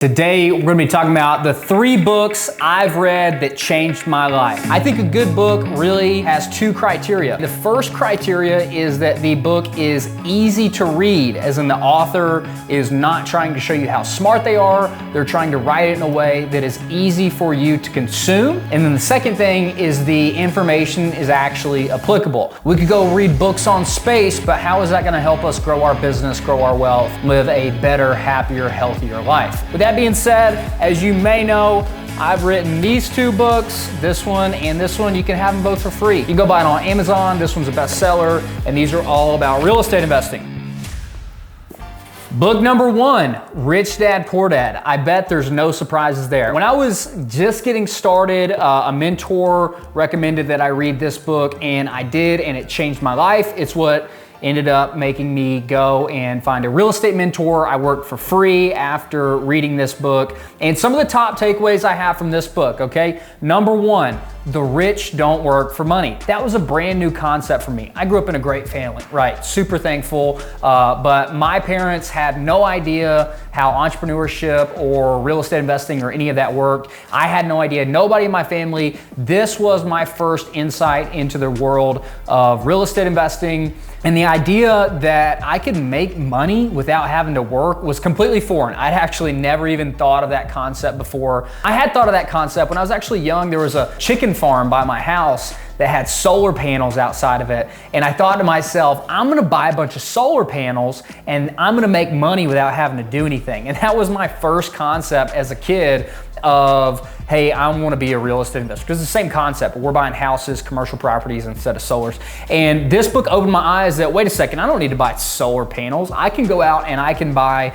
Today, we're gonna be talking about the 3 books I've read that changed my life. I think a good book really has 2 criteria. The first criteria is that the book is easy to read, as in the author is not trying to show you how smart they are, they're trying to write it in a way that is easy for you to consume. And then the second thing is the information is actually applicable. We could go read books on space, but how is that gonna help us grow our business, grow our wealth, live a better, happier, healthier life? With that being said, as you may know, I've written these 2 books, this one and this one. You can have them both for free. You can go buy it on Amazon. This one's a bestseller, and these are all about real estate investing. Book number 1, Rich Dad, Poor Dad. I bet there's no surprises there. When I was just getting started, a mentor recommended that I read this book, and I did, and it changed my life. It's what ended up making me go and find a real estate mentor. I worked for free after reading this book. And some of the top takeaways I have from this book, okay? Number 1, the rich don't work for money. That was a brand new concept for me. I grew up in a great family, right? Super thankful, but my parents had no idea how entrepreneurship or real estate investing or any of that worked. I had no idea, nobody in my family. This was my first insight into the world of real estate investing. And the idea that I could make money without having to work was completely foreign. I'd actually never even thought of that concept before. I had thought of that concept when I was actually young. There was a chicken farm by my house that had solar panels outside of it. And I thought to myself, I'm gonna buy a bunch of solar panels and I'm gonna make money without having to do anything. And that was my first concept as a kid of, hey, I want to be a real estate investor. Because it's the same concept, but we're buying houses, commercial properties instead of solars. And this book opened my eyes that, wait a second, I don't need to buy solar panels. I can go out and I can buy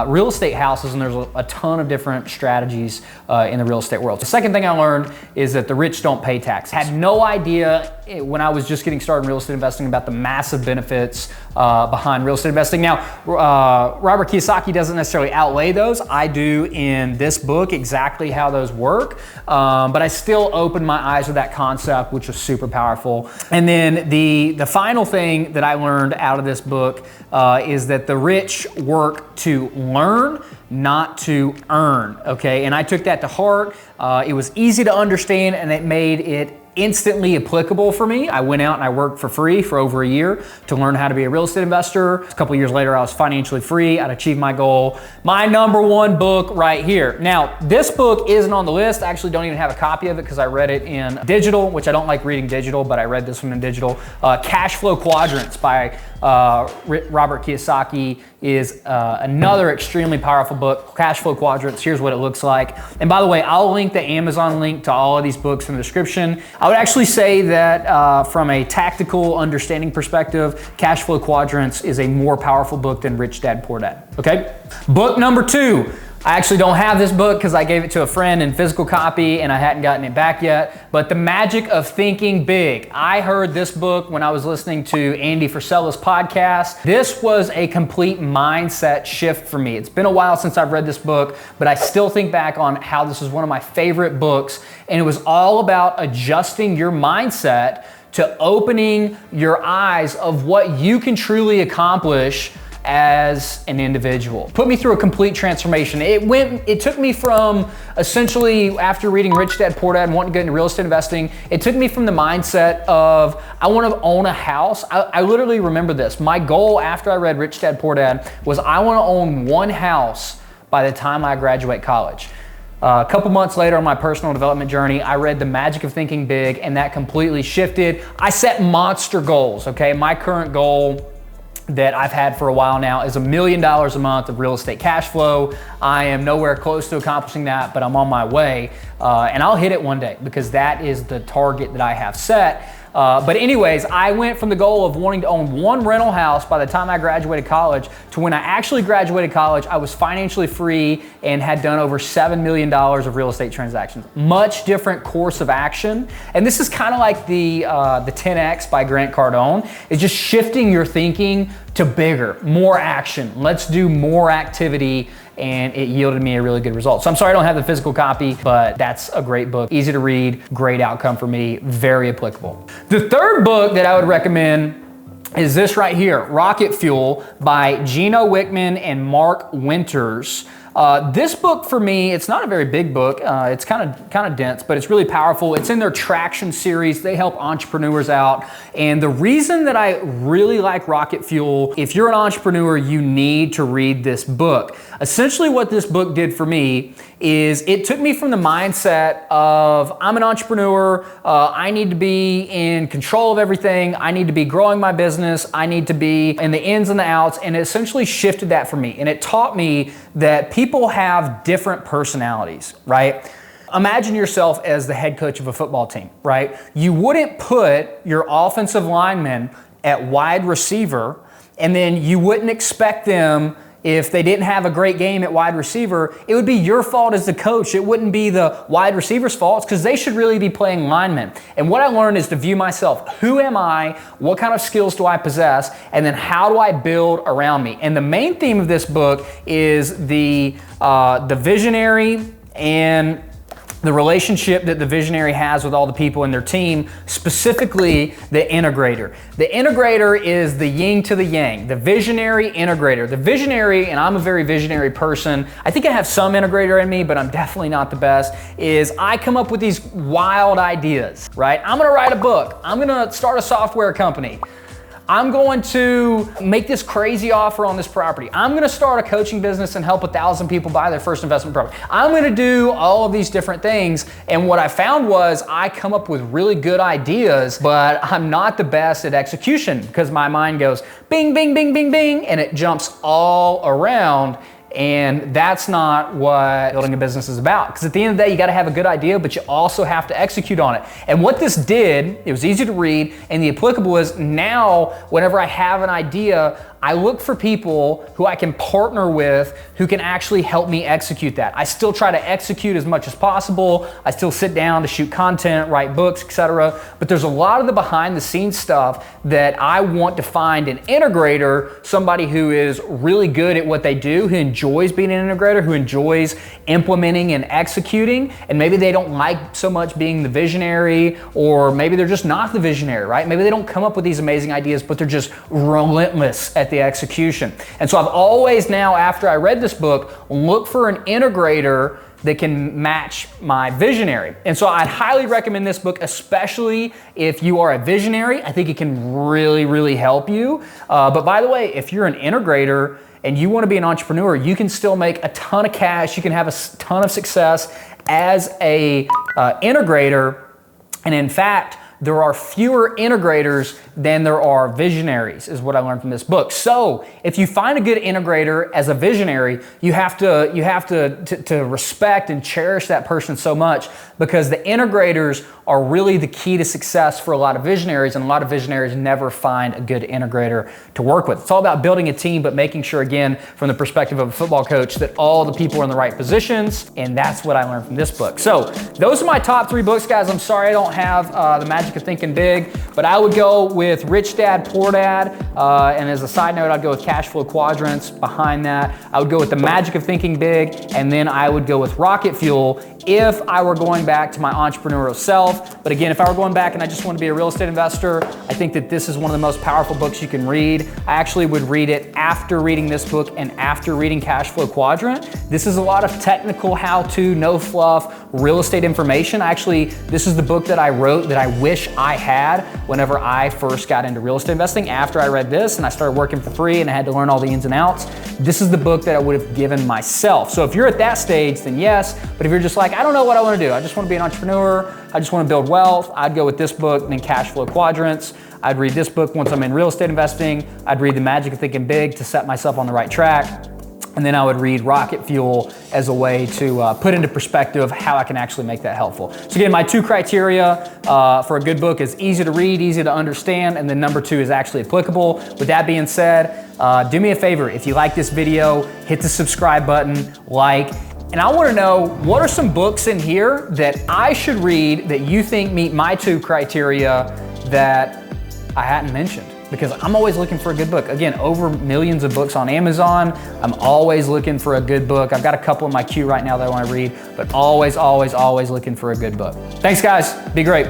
real estate houses, and there's a ton of different strategies in the real estate world. The second thing I learned is that the rich don't pay taxes. Had no idea when I was just getting started in real estate investing about the massive benefits behind real estate investing. Now, Robert Kiyosaki doesn't necessarily outlay those. I do in this book exactly how those work, but I still opened my eyes to that concept, which was super powerful. And then the final thing that I learned out of this book is that the rich work to learn, not to earn, okay? And I took that to heart. It was easy to understand, and it made it instantly applicable for me. I went out and I worked for free for over a year to learn how to be a real estate investor. A couple years later, I was financially free. I'd achieved my goal. My number 1 book right here. Now, this book isn't on the list. I actually don't even have a copy of it because I read it in digital, which I don't like reading digital, but I read this one in digital. Cash Flow Quadrants by Robert Kiyosaki is another extremely powerful book. Cash Flow Quadrants, here's what it looks like. And by the way, I'll link the Amazon link to all of these books in the description. I would actually say that from a tactical understanding perspective, Cash Flow Quadrants is a more powerful book than Rich Dad, Poor Dad, okay? Book number 2. I actually don't have this book because I gave it to a friend in physical copy and I hadn't gotten it back yet, but The Magic of Thinking Big. I heard this book when I was listening to Andy Frisella's podcast. This was a complete mindset shift for me. It's been a while since I've read this book, but I still think back on how this is one of my favorite books, and it was all about adjusting your mindset to opening your eyes of what you can truly accomplish as an individual. Put me through a complete transformation. It took me from essentially, after reading Rich Dad, Poor Dad and wanting to get into real estate investing, it took me from the mindset of, I want to own a house. I literally remember this. My goal after I read Rich Dad, Poor Dad was I want to own 1 house by the time I graduate college. A couple months later on my personal development journey, I read The Magic of Thinking Big, and that completely shifted. I set monster goals, okay? My current goal that I've had for a while now is $1 million a month of real estate cash flow. I am nowhere close to accomplishing that, but I'm on my way. And I'll hit it one day because that is the target that I have set. But anyways, I went from the goal of wanting to own 1 rental house by the time I graduated college to when I actually graduated college, I was financially free and had done over $7 million of real estate transactions. Much different course of action. And this is kind of like the 10X by Grant Cardone. It's just shifting your thinking to bigger, more action. Let's do more activity, and it yielded me a really good result. So I'm sorry I don't have the physical copy, but that's a great book. Easy to read, great outcome for me, very applicable. The third book that I would recommend is this right here, Rocket Fuel by Gino Wickman and Mark Winters. This book for me, it's not a very big book. It's kind of dense, but it's really powerful. It's in their Traction series. They help entrepreneurs out. And the reason that I really like Rocket Fuel, if you're an entrepreneur, you need to read this book. Essentially what this book did for me is it took me from the mindset of I'm an entrepreneur, I need to be in control of everything, I need to be growing my business, I need to be in the ins and the outs, and it essentially shifted that for me. And it taught me that people have different personalities, right? Imagine yourself as the head coach of a football team, right? You wouldn't put your offensive lineman at wide receiver, and then you wouldn't expect them, if they didn't have a great game at wide receiver, it would be your fault as the coach. It wouldn't be the wide receiver's fault, because they should really be playing linemen. And what I learned is to view myself. Who am I? What kind of skills do I possess? And then how do I build around me? And the main theme of this book is the visionary and the relationship that the visionary has with all the people in their team, specifically the integrator. The integrator is the yin to the yang, the visionary integrator. The visionary, and I'm a very visionary person, I think I have some integrator in me, but I'm definitely not the best, is I come up with these wild ideas, right? I'm gonna write a book. I'm gonna start a software company. I'm going to make this crazy offer on this property. I'm going to start a coaching business and help 1,000 people buy their first investment property. I'm going to do all of these different things. And what I found was I come up with really good ideas, but I'm not the best at execution, because my mind goes bing, bing, bing, bing, bing, and it jumps all around. And that's not what building a business is about. Because at the end of the day, you got to have a good idea, but you also have to execute on it. And what this did, it was easy to read, and the applicable is now, whenever I have an idea, I look for people who I can partner with who can actually help me execute that. I still try to execute as much as possible. I still sit down to shoot content, write books, etc. But there's a lot of the behind the scenes stuff that I want to find an integrator, somebody who is really good at what they do, who enjoys being an integrator, who enjoys implementing and executing, and maybe they don't like so much being the visionary, or maybe they're just not the visionary, right? Maybe they don't come up with these amazing ideas, but they're just relentless at the execution. And so I've always now, after I read this book, looked for an integrator that can match my visionary. And so I'd highly recommend this book, especially if you are a visionary. I think it can really, really help you. But by the way, if you're an integrator and you want to be an entrepreneur, you can still make a ton of cash. You can have a ton of success as a integrator. And in fact, there are fewer integrators than there are visionaries, is what I learned from this book. So if you find a good integrator as a visionary, you have to respect and cherish that person so much, because the integrators are really the key to success for a lot of visionaries, and a lot of visionaries never find a good integrator to work with. It's all about building a team, but making sure, again, from the perspective of a football coach, that all the people are in the right positions, and that's what I learned from this book. So those are my top 3 books, guys. I'm sorry I don't have The Magic of Thinking Big, but I would go with Rich Dad, Poor Dad, and as a side note, I'd go with Cash Flow Quadrants behind that. I would go with The Magic of Thinking Big, and then I would go with Rocket Fuel if I were going back to my entrepreneurial self. But again, if I were going back and I just want to be a real estate investor, I think that this is one of the most powerful books you can read. I actually would read it after reading this book and after reading Cash Flow Quadrant. This is a lot of technical how-to, no fluff, real estate information. Actually, this is the book that I wrote that I wish I had whenever I first got into real estate investing. After I read this and I started working for free and I had to learn all the ins and outs, this is the book that I would have given myself. So if you're at that stage, then yes. But if you're just like, I don't know what I want to do, I just want to be an entrepreneur, I just want to build wealth, I'd go with this book and then Cash Flow Quadrants. I'd read this book once I'm in real estate investing. I'd read The Magic of Thinking Big to set myself on the right track. And then I would read Rocket Fuel as a way to put into perspective how I can actually make that helpful. So again, my 2 criteria for a good book is easy to read, easy to understand, and then number 2 is actually applicable. With that being said, do me a favor. If you like this video, hit the subscribe button, like, and I want to know, what are some books in here that I should read that you think meet my 2 criteria that I hadn't mentioned? Because I'm always looking for a good book. Again, over millions of books on Amazon. I'm always looking for a good book. I've got a couple in my queue right now that I want to read, but always, always, always looking for a good book. Thanks, guys. Be great.